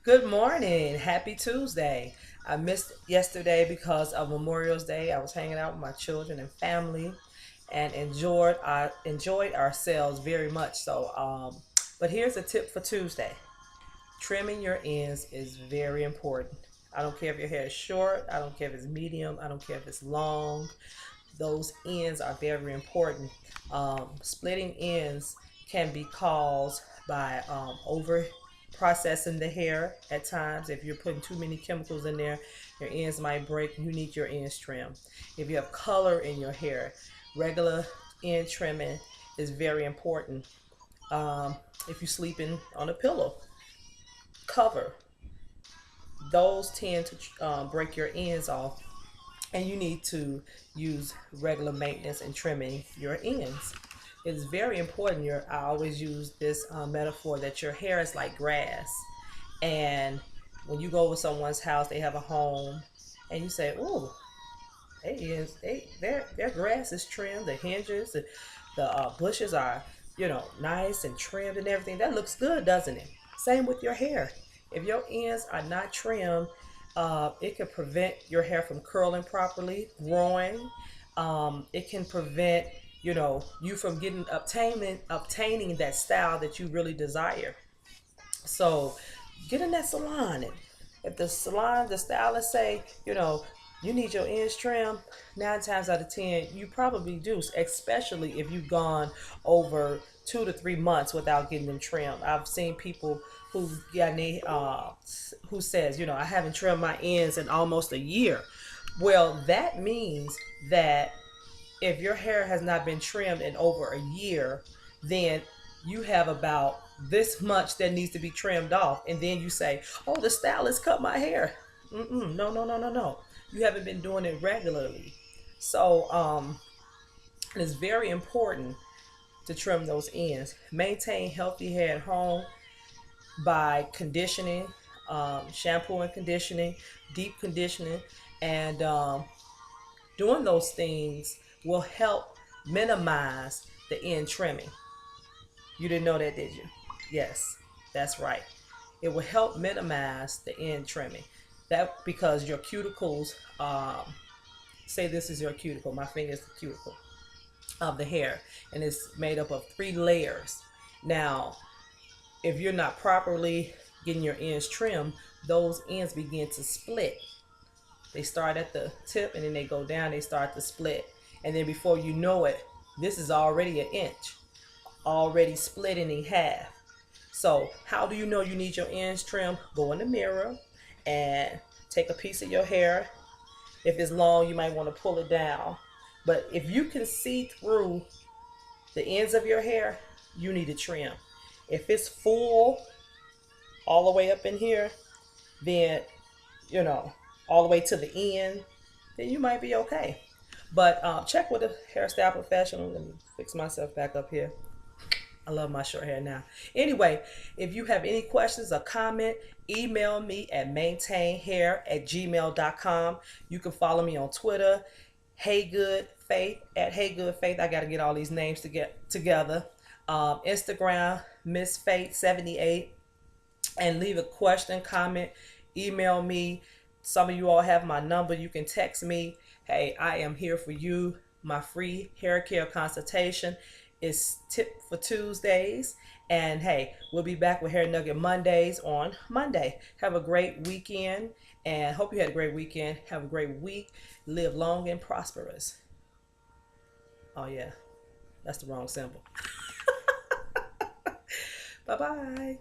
Good morning. Happy Tuesday. I missed yesterday because of Memorial's Day. I was hanging out with my children and family and enjoyed ourselves very much so. But here's a tip for Tuesday. Trimming your ends is very important. I don't care if your hair is short, I don't care if it's medium, I don't care if it's long. Those ends are very important. Splitting ends can be caused by over processing the hair at times. If you're putting too many chemicals in there, your ends might break. You need your ends trimmed. If you have color in your hair, regular end trimming is very important. If you're sleeping on a pillow cover, those tend to break your ends off, and you need to use regular maintenance and trimming your ends. It is very important. I always use this metaphor that your hair is like grass, and when you go over someone's house, they have a home, and you say, "Oh, their grass is trimmed. The hinges, the bushes are, nice and trimmed and everything. That looks good, doesn't it?" Same with your hair. If your ends are not trimmed, it can prevent your hair from curling properly, growing. It can prevent, you from obtaining that style that you really desire. So get in that salon. And if the stylist say, you need your ends trimmed, 9 times out of 10, you probably do, especially if you've gone over 2 to 3 months without getting them trimmed. I've seen people who who says, I haven't trimmed my ends in almost a year. Well, that means that if your hair has not been trimmed in over a year, then you have about this much that needs to be trimmed off. And then you say, oh, the stylist cut my hair. No, no, no, no, no. You haven't been doing it regularly. So it's very important to trim those ends. Maintain healthy hair at home by conditioning, shampoo and conditioning, deep conditioning, and doing those things will help minimize the end trimming. You didn't know that, did you? Yes, that's right. It will help minimize the end trimming. That because your cuticles, say this is your cuticle, my finger is the cuticle of the hair, and it's made up of 3 layers. Now, if you're not properly getting your ends trimmed, those ends begin to split. They start at the tip and then they go down, they start to split. And then before you know it, this is already an inch, already splitting in half. So, how do you know you need your ends trimmed? Go in the mirror and take a piece of your hair. If it's long, you might want to pull it down. But if you can see through the ends of your hair, you need to trim. If it's full all the way up in here, then, you know, all the way to the end, then you might be okay. But check with a hairstyle professional. Let me fix myself back up here. I love my short hair now. Anyway, if you have any questions or comment, email me at maintainhair@gmail.com. You can follow me on Twitter, HeyGoodFaith at HeyGoodFaith. I got to get all these names to get together. Instagram, Miss Faith 78, and leave a question, comment, email me. Some of you all have my number. You can text me. Hey, I am here for you. My free hair care consultation is tip for Tuesdays. And hey, we'll be back with Hair Nugget Mondays on Monday. Have a great weekend, and hope you had a great weekend. Have a great week. Live long and prosperous. Oh, yeah, that's the wrong symbol. Bye bye.